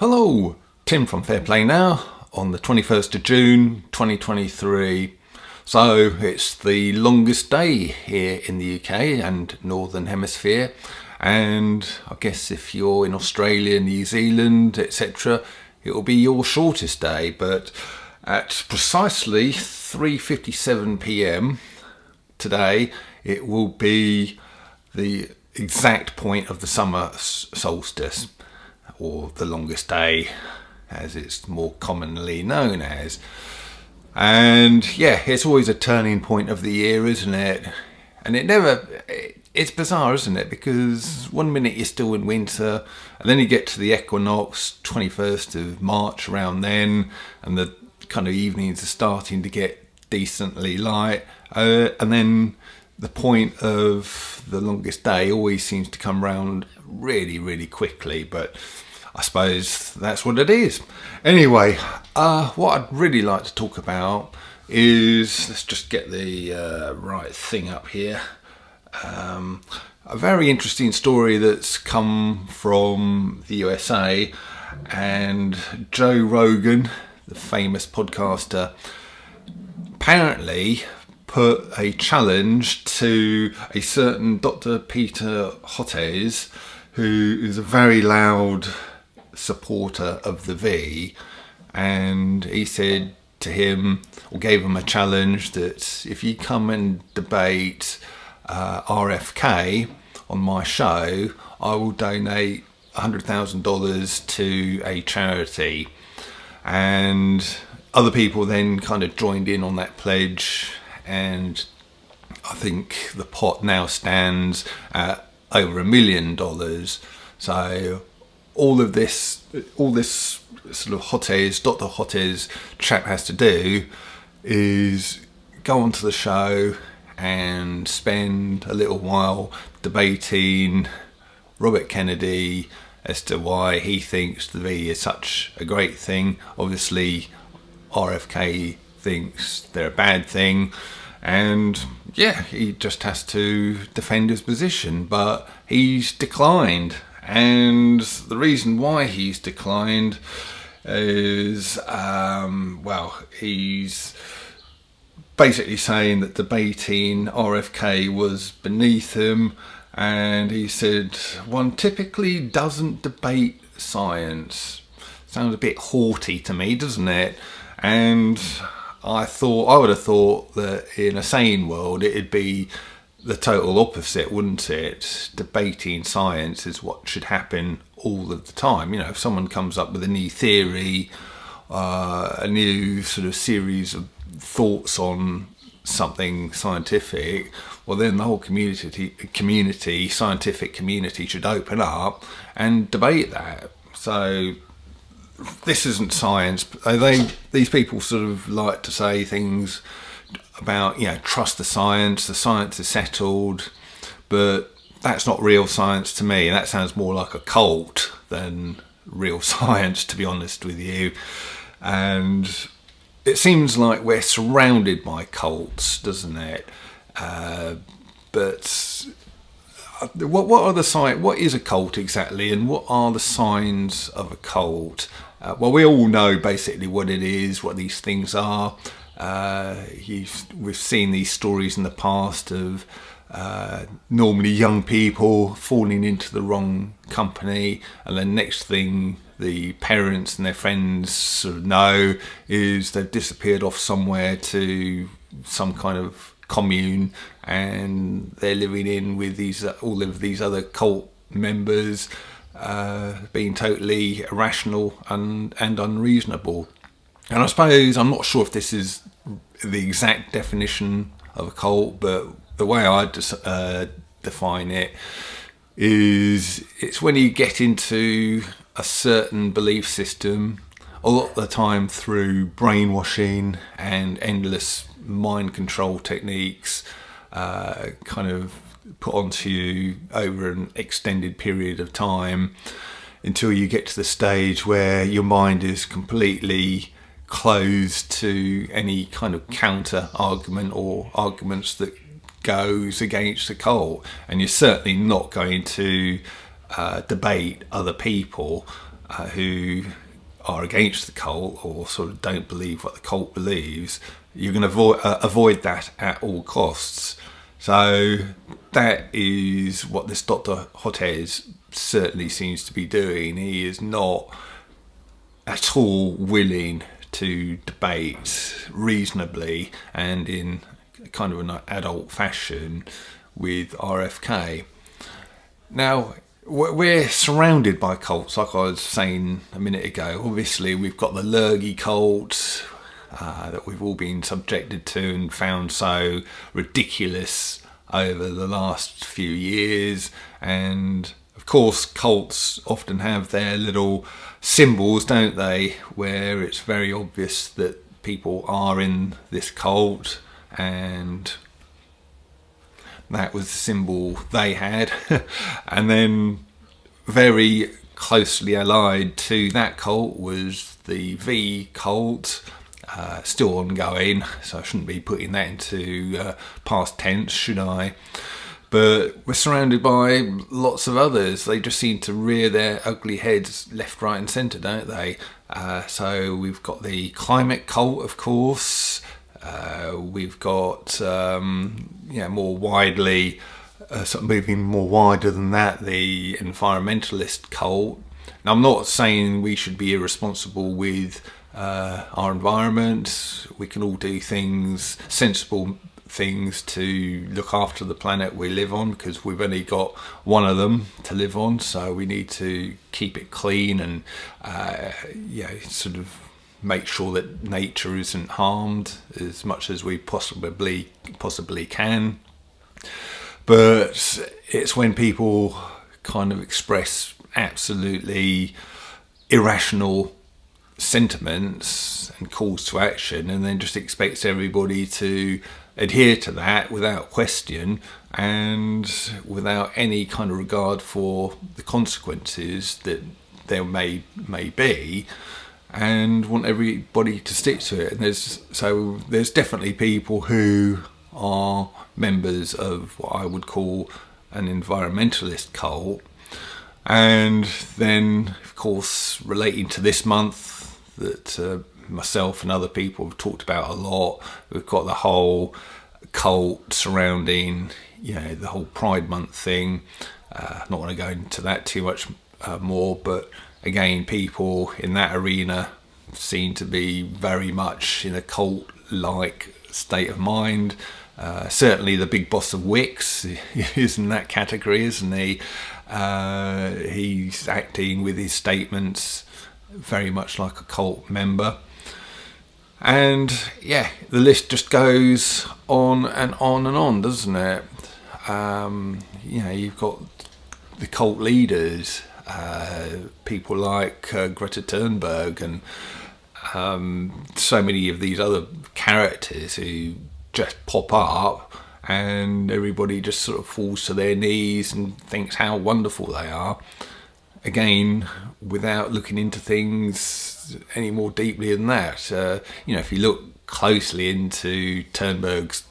Hello, Tim from Fair Play Now on the 21st of June 2023. So it's the longest day here in the UK and Northern Hemisphere, and I guess if you're in Australia, New Zealand, etc., it will be your shortest day. But at precisely 3:57 p.m. today, it will be the exact point of the summer solstice, or the longest day as it's more commonly known as. And yeah, it's always a turning point of the year, isn't it? And it's bizarre, isn't it? Because one minute you're still in winter, and then you get to the equinox, 21st of March, around then, and the kind of evenings are starting to get decently light, and then the point of the longest day always seems to come round really, really quickly. But I suppose that's what it is. Anyway, what I'd really like to talk about is, let's just get the right thing up here. A very interesting story that's come from the USA, and Joe Rogan, the famous podcaster, apparently put a challenge to a certain Dr. Peter Hotez, who is a very loud supporter of the V, and he said to him, or gave him a challenge, that if you come and debate RFK on my show, I will donate $100,000 to a charity. And other people then kind of joined in on that pledge, and I think the pot now stands at over $1 million. So all this sort of Dr. Hotez chap has to do is go onto the show and spend a little while debating Robert Kennedy as to why he thinks the V is such a great thing. Obviously, RFK thinks they're a bad thing, and yeah, he just has to defend his position, but he's declined. And the reason why he's declined is, he's basically saying that debating RFK was beneath him, and he said one typically doesn't debate science. Sounds a bit haughty to me, doesn't it? And I would have thought that in a sane world it'd be the total opposite, wouldn't it? Debating science is what should happen all of the time. You know, if someone comes up with a new theory, a new sort of series of thoughts on something scientific, well, then the whole scientific community should open up and debate that. So this isn't science. These people sort of like to say things about, trust the science is settled, but that's not real science to me. That sounds more like a cult than real science, to be honest with you. And it seems like we're surrounded by cults, doesn't it? But what is a cult exactly, and what are the signs of a cult? Well, we all know basically what it is, what these things are. We've seen these stories in the past of normally young people falling into the wrong company, and then next thing the parents and their friends sort of know is they've disappeared off somewhere to some kind of commune, and they're living in with all of these other cult members, being totally irrational and unreasonable. And I suppose, I'm not sure if this is the exact definition of a cult, but the way I define it is, it's when you get into a certain belief system, a lot of the time through brainwashing and endless mind control techniques, kind of put onto you over an extended period of time, until you get to the stage where your mind is completely closed to any kind of counter argument or arguments that goes against the cult. And you're certainly not going to debate other people who are against the cult or sort of don't believe what the cult believes, you're going to avoid that at all costs. So that is what this Dr. Hotez certainly seems to be doing. He is not at all willing to debate reasonably and in kind of an adult fashion with RFK. Now, we're surrounded by cults, like I was saying a minute ago. Obviously, we've got the Lurgy cult that we've all been subjected to and found so ridiculous over the last few years. And of course, cults often have their little symbols, don't they, where it's very obvious that people are in this cult, and that was the symbol they had. And then very closely allied to that cult was the V cult, still ongoing, so I shouldn't be putting that into past tense, should I? But we're surrounded by lots of others. They just seem to rear their ugly heads left, right and centre, don't they? So we've got the climate cult, of course. We've got, more widely, sort of moving more wider than that, the environmentalist cult. Now, I'm not saying we should be irresponsible with our environment. We can all do things, sensible things to look after the planet we live on, because we've only got one of them to live on, so we need to keep it clean and sort of make sure that nature isn't harmed as much as we possibly can. But it's when people kind of express absolutely irrational sentiments and calls to action, and then just expects everybody to adhere to that without question and without any kind of regard for the consequences that there may be, and want everybody to stick to it. And there's definitely people who are members of what I would call an environmentalist cult. And then, of course, relating to this month that myself and other people have talked about a lot, we've got the whole cult surrounding, the whole Pride Month thing. Not want to go into that too much more, but again, people in that arena seem to be very much in a cult-like state of mind. Certainly the big boss of Wix is in that category, isn't he? He's acting with his statements very much like a cult member. And the list just goes on and on and on, doesn't it? You've got the cult leaders, people like Greta Thunberg and so many of these other characters who just pop up and everybody just sort of falls to their knees and thinks how wonderful they are. Again, without looking into things any more deeply than that. If you look closely into Thunberg's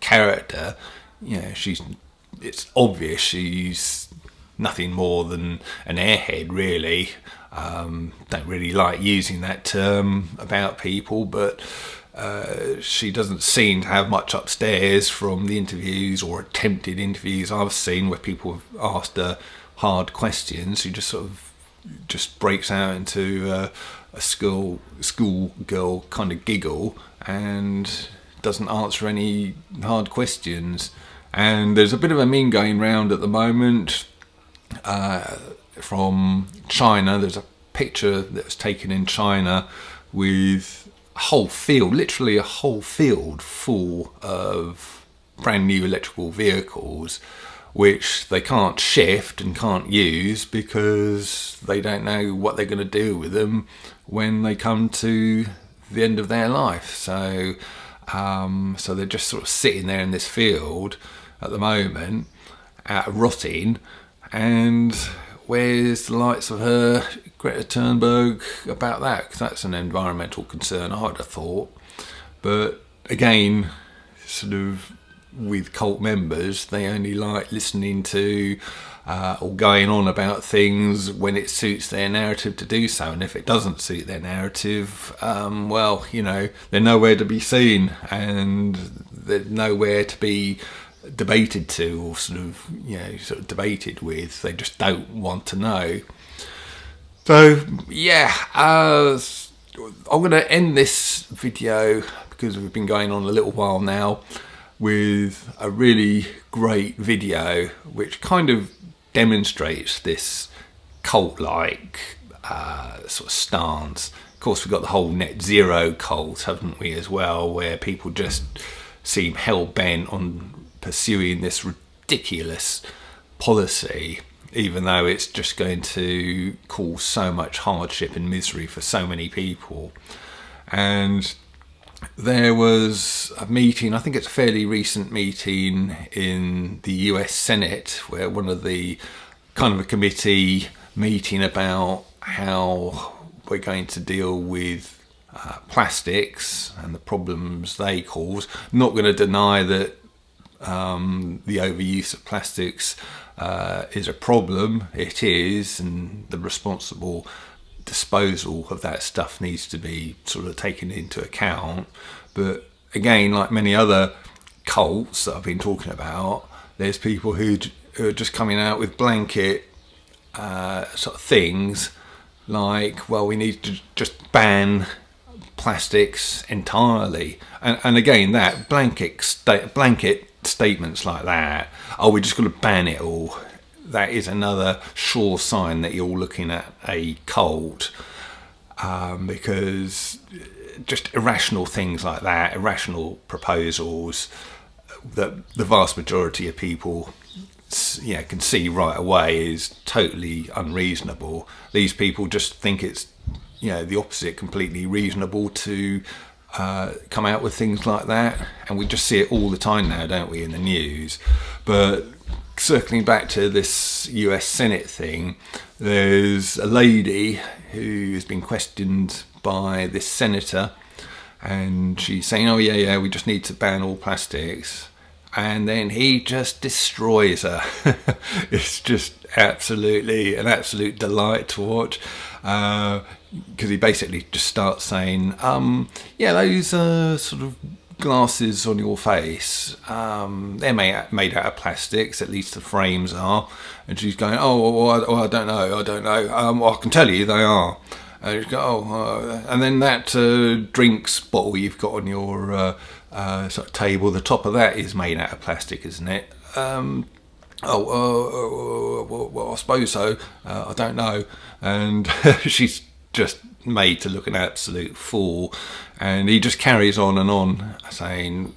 character, it's obvious she's nothing more than an airhead, really. Don't really like using that term about people, but she doesn't seem to have much upstairs from the interviews or attempted interviews I've seen where people have asked her hard questions. She just sort of breaks out into a school girl kind of giggle and doesn't answer any hard questions. And there's a bit of a meme going round at the moment from China. There's a picture that was taken in China with a whole field, literally a whole field full of brand new electrical vehicles, which they can't shift and can't use because they don't know what they're going to do with them when they come to the end of their life. So they're just sort of sitting there in this field at the moment, rotting. And where's the likes of her, Greta Thunberg, about that? Because that's an environmental concern, I would have thought. But again, sort of with cult members, they only like listening to or going on about things when it suits their narrative to do so. And if it doesn't suit their narrative, well, they're nowhere to be seen, and they're nowhere to be debated to, or sort of debated with. They just don't want to know. So yeah, I'm going to end this video, because we've been going on a little while now, with a really great video which kind of demonstrates this cult-like sort of stance. Of course, we've got the whole net zero cult, haven't we, as well, where people just seem hell-bent on pursuing this ridiculous policy, even though it's just going to cause so much hardship and misery for so many people. And there was a meeting, I think it's a fairly recent meeting, in the US Senate, where one of the kind of a committee meeting about how we're going to deal with plastics and the problems they cause. Not going to deny that the overuse of plastics is a problem. It is, and the responsible disposal of that stuff needs to be sort of taken into account. But again, like many other cults that I've been talking about, there's people who are just coming out with blanket sort of things like, well, we need to just ban plastics entirely. And again, that blanket statements like that, oh, we're just going to ban it all, that is another sure sign that you're looking at a cult, because just irrational things like that, irrational proposals that the vast majority of people can see right away is totally unreasonable. These people just think it's the opposite, completely reasonable to come out with things like that, and we just see it all the time now, don't we, in the news. But circling back to this US Senate thing, there's a lady who has been questioned by this senator, and she's saying, oh yeah, we just need to ban all plastics. And then he just destroys her. It's just an absolute delight to watch, because he basically just starts saying, those sort of glasses on your face, they're made out of plastics, at least the frames are. And she's going, I don't know, well, I can tell you they are. And she's going, and then that drinks bottle you've got on your sort of table, the top of that is made out of plastic, isn't it? Well, I suppose so. I don't know. And she's just made to look an absolute fool. And he just carries on saying,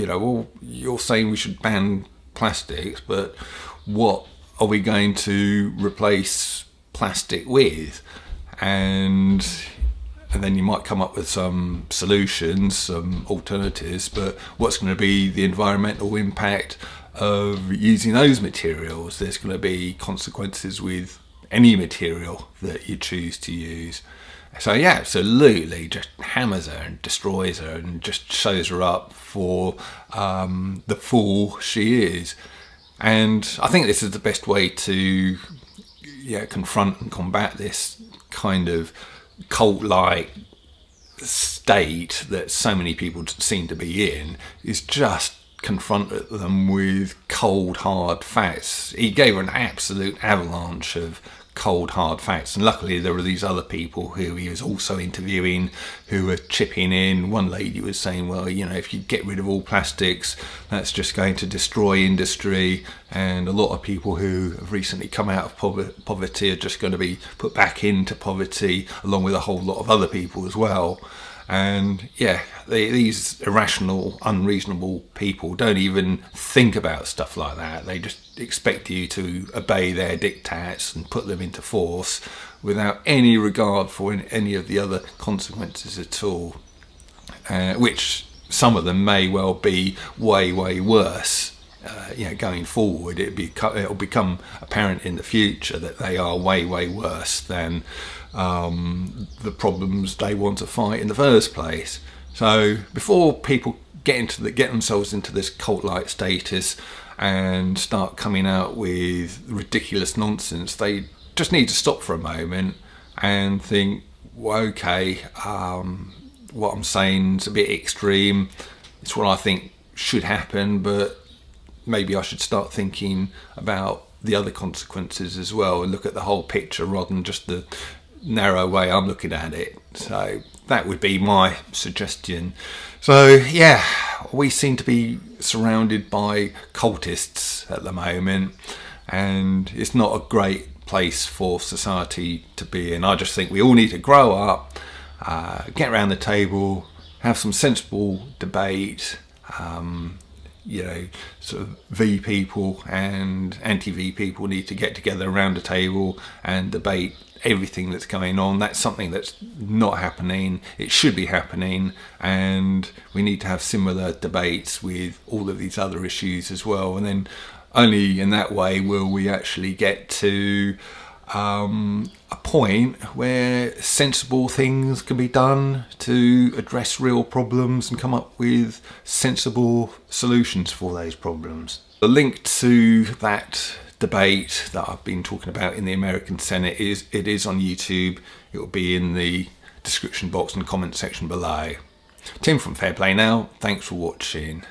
well, you're saying we should ban plastics, but what are we going to replace plastic with? And then you might come up with some solutions, some alternatives, but what's going to be the environmental impact of using those materials? There's going to be consequences with any material that you choose to use. So yeah, absolutely, just hammers her and destroys her and just shows her up for the fool she is. And I think this is the best way to confront and combat this kind of cult-like state that so many people seem to be in, is just confront them with cold, hard facts. He gave her an absolute avalanche of cold, hard facts, and luckily there were these other people who he was also interviewing who were chipping in. One lady was saying, well, if you get rid of all plastics, that's just going to destroy industry, and a lot of people who have recently come out of poverty are just going to be put back into poverty, along with a whole lot of other people as well. And these irrational, unreasonable people don't even think about stuff like that. They just expect you to obey their diktats and put them into force without any regard for any of the other consequences at all, which some of them may well be way, way worse. Going forward, it'll become apparent in the future that they are way, way worse than the problems they want to fight in the first place. So before people get themselves into this cult-like status, and start coming out with ridiculous nonsense. They just need to stop for a moment and think, well, okay, what I'm saying is a bit extreme. It's what I think should happen, but maybe I should start thinking about the other consequences as well and look at the whole picture rather than just the narrow way I'm looking at it. So that would be my suggestion. So yeah, we seem to be surrounded by cultists at the moment, and it's not a great place for society to be in. I just think we all need to grow up, get around the table, have some sensible debate. Sort of V people and anti-V people need to get together around a table and debate everything that's going on. That's something that's not happening. It should be happening, and we need to have similar debates with all of these other issues as well. And then only in that way will we actually get to a point where sensible things can be done to address real problems and come up with sensible solutions for those problems. The link to that debate that I've been talking about in the American Senate is on YouTube. It will be in the description box and comment section below. Tim from Fair Play Now, thanks for watching.